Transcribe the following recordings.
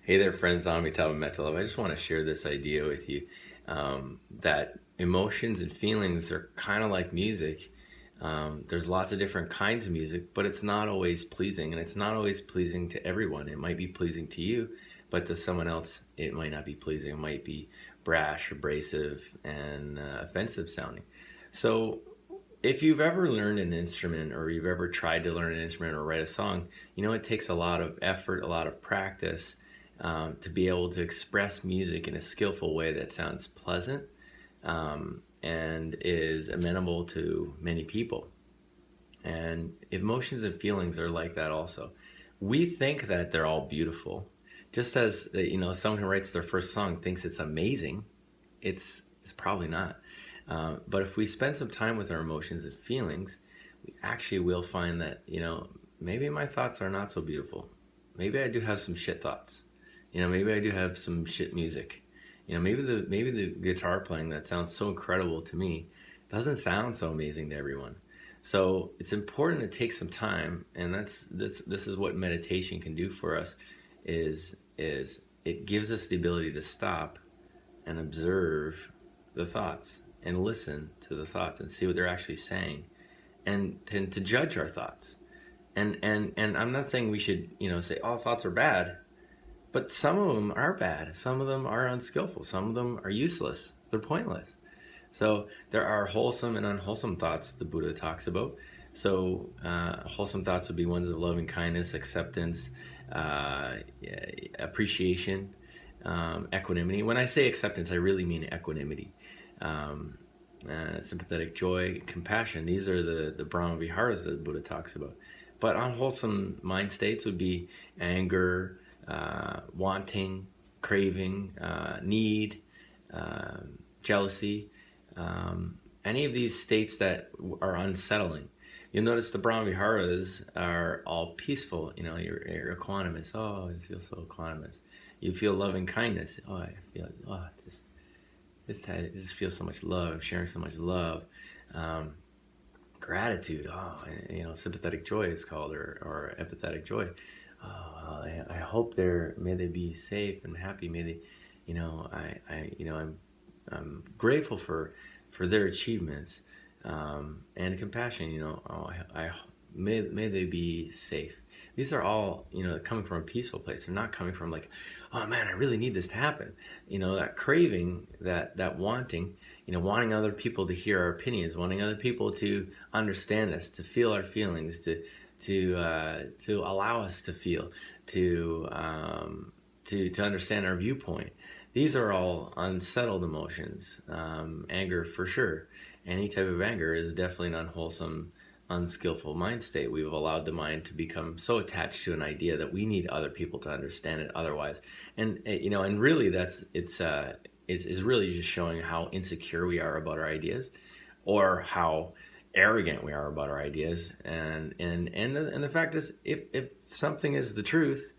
Hey there, friends. Amitabh Metalov. I just want to share this idea with you that emotions and feelings are kind of like music. There's lots of different kinds of music, but it's not always pleasing, and it's not always pleasing to everyone. It might be pleasing to you, but to someone else, it might not be pleasing. It might be brash, abrasive, and offensive sounding. So, if you've ever learned an instrument or you've ever tried to learn an instrument or write a song, you know it takes a lot of effort, a lot of practice to be able to express music in a skillful way that sounds pleasant and is amenable to many people. And emotions and feelings are like that also. We think that they're all beautiful, just as someone who writes their first song thinks it's amazing. It's probably not. But if we spend some time with our emotions and feelings, we actually will find that maybe my thoughts are not so beautiful. Maybe I do have some shit thoughts. Maybe I do have some shit music. Maybe the guitar playing that sounds so incredible to me doesn't sound so amazing to everyone. So it's important to take some time, and this is what meditation can do for us. Is it gives us the ability to stop and observe the thoughts and listen to the thoughts and see what they're actually saying, and to judge our thoughts. And I'm not saying we should say all thoughts are bad. But some of them are bad. Some of them are unskillful. Some of them are useless. They're pointless. So there are wholesome and unwholesome thoughts the Buddha talks about. So wholesome thoughts would be ones of loving kindness, acceptance, appreciation, equanimity. When I say acceptance, I really mean equanimity. Sympathetic joy, compassion. These are the Brahma Viharas that the Buddha talks about. But unwholesome mind states would be anger, wanting, craving, need, jealousy, any of these states that are unsettling. You'll notice the Brahmaviharas are all peaceful. You're equanimous. Oh, I feel so equanimous. You feel loving kindness. Oh, I feel I just feel so much love. I'm sharing so much love. Gratitude. Oh, sympathetic joy is called, or empathetic joy. Oh, I hope may they be safe and happy. May they, I'm grateful for their achievements, and compassion. May they be safe. These are all coming from a peaceful place. They're not coming from like, oh man, I really need this to happen. That craving, that wanting, wanting other people to hear our opinions, wanting other people to understand us, to feel our feelings, to allow us to feel, to understand our viewpoint. These are all unsettled emotions. Anger, for sure. Any type of anger is definitely an unwholesome, unskillful mind state. We've allowed the mind to become so attached to an idea that we need other people to understand it otherwise. And and really it's really just showing how insecure we are about our ideas, or how arrogant we are about our ideas. And the fact is, if something is the truth,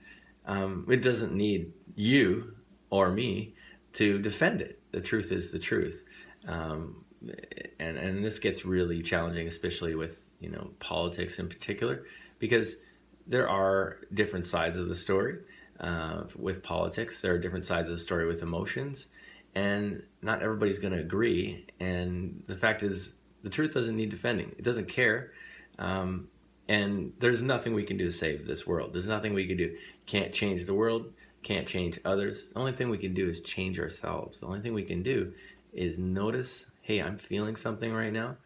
it doesn't need you or me to defend it. The truth is the truth. And this gets really challenging, especially with politics in particular, because there are different sides of the story with politics. There are different sides of the story with emotions, and not everybody's going to agree. And the fact is, the truth doesn't need defending. It doesn't care. And there's nothing we can do to save this world. There's nothing we can do. Can't change the world. Can't change others. The only thing we can do is change ourselves. The only thing we can do is notice, hey, I'm feeling something right now,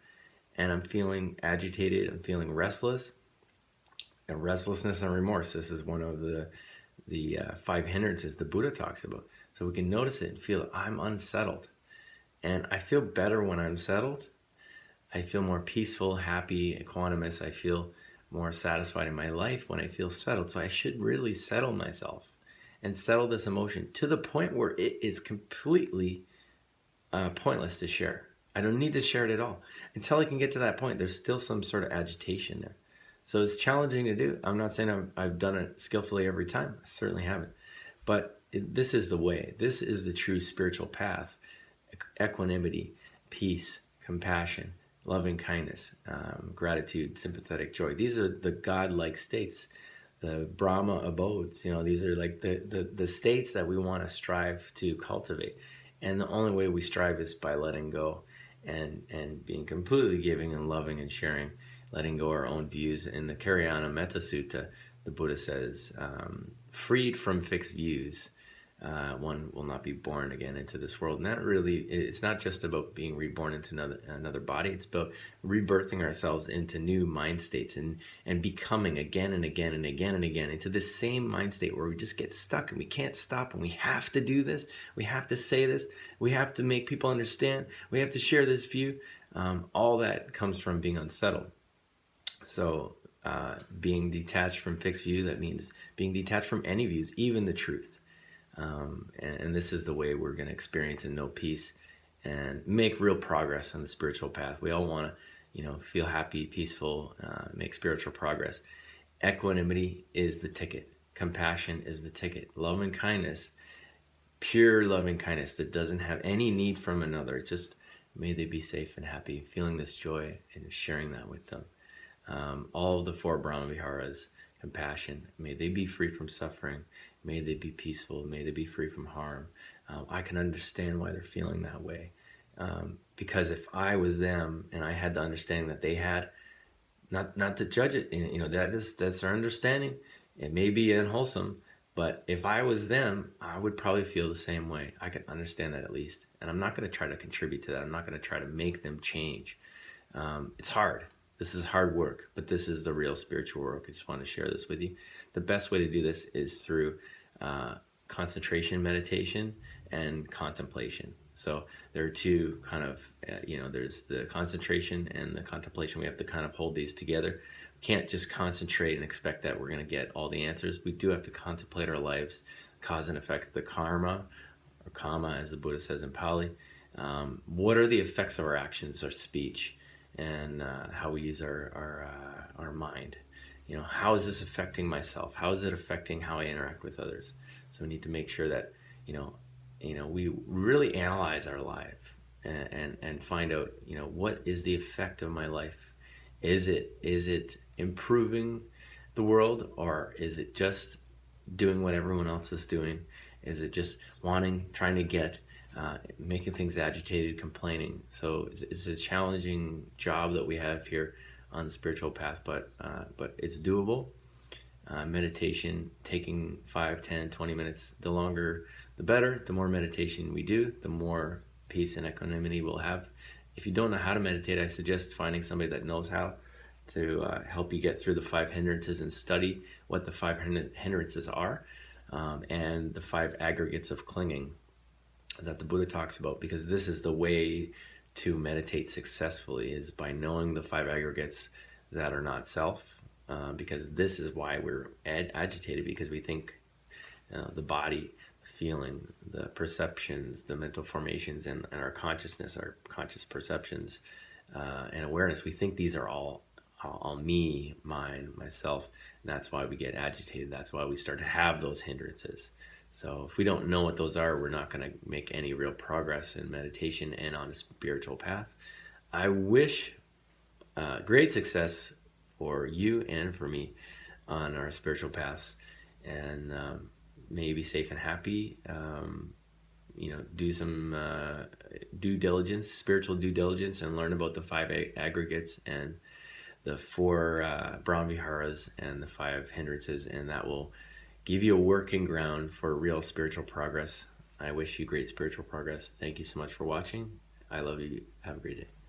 and I'm feeling agitated. I'm feeling restless. And restlessness and remorse. This is one of the 5 hindrances the Buddha talks about. So we can notice it and feel I'm unsettled. And I feel better when I'm settled. I feel more peaceful, happy, equanimous. I feel more satisfied in my life when I feel settled. So I should really settle myself and settle this emotion to the point where it is completely pointless to share. I don't need to share it at all. Until I can get to that point, there's still some sort of agitation there. So it's challenging to do. I'm not saying I've done it skillfully every time. I certainly haven't. But this is the way. This is the true spiritual path. Equanimity, peace, compassion, loving kindness, gratitude, sympathetic joy. These are the God-like states the Brahma abodes. These are like the states that we want to strive to cultivate. And the only way we strive is by letting go and being completely giving and loving and sharing, letting go our own views. In the Karyana Metta Sutta, the Buddha says, freed from fixed views, one will not be born again into this world. And that really, it's not just about being reborn into another body. It's about rebirthing ourselves into new mind states and becoming again and again and again and again into this same mind state where we just get stuck and we can't stop, and we have to do this. We have to say this. We have to make people understand. We have to share this view. All that comes from being unsettled. So being detached from fixed view, that means being detached from any views, even the truth. And this is the way we're going to experience and know peace and make real progress on the spiritual path. We all want to, feel happy, peaceful, make spiritual progress. Equanimity is the ticket. Compassion is the ticket. Loving kindness, pure loving kindness that doesn't have any need from another. Just may they be safe and happy, feeling this joy and sharing that with them. All of the four Brahma Viharas, compassion, may they be free from suffering. May they be peaceful. May they be free from harm. I can understand why they're feeling that way. Because if I was them and I had the understanding that they had, not to judge it, that's their understanding. It may be unwholesome, but if I was them, I would probably feel the same way. I can understand that at least. And I'm not going to try to contribute to that. I'm not going to try to make them change. It's hard. This is hard work, but this is the real spiritual work. I just want to share this with you. The best way to do this is through concentration meditation and contemplation. So there are two kind of, there's the concentration and the contemplation. We have to kind of hold these together. We can't just concentrate and expect that we're going to get all the answers. We do have to contemplate our lives, cause and effect, the karma, or karma, as the Buddha says in Pali. What are the effects of our actions, our speech, and how we use our mind? How is this affecting myself? How is it affecting how I interact with others? So we need to make sure that, we really analyze our life and find out, what is the effect of my life? Is it improving the world, or is it just doing what everyone else is doing? Is it just trying to get, making things agitated, complaining? So it's a challenging job that we have here on the spiritual path, but it's doable. Meditation, taking 5, 10, 20 minutes, the longer the better. The more meditation we do, the more peace and equanimity we'll have. If you don't know how to meditate, I suggest finding somebody that knows how to help you get through the 5 hindrances and study what the 5 hindrances are, and the 5 aggregates of clinging that the Buddha talks about, because this is the way to meditate successfully, is by knowing the 5 aggregates that are not self, because this is why we're agitated, because we think the body, the feeling, the perceptions, the mental formations, and our consciousness, our conscious perceptions and awareness, we think these are all me, mine, myself, and that's why we get agitated. That's why we start to have those hindrances. So if we don't know what those are, we're not going to make any real progress in meditation and on a spiritual path. I wish great success for you and for me on our spiritual paths, and may you be safe and happy. Do some due diligence, spiritual due diligence, and learn about the 5 aggregates and the 4 Brahmaviharas and the 5 hindrances, and that will give you a working ground for real spiritual progress. I wish you great spiritual progress. Thank you so much for watching. I love you. Have a great day.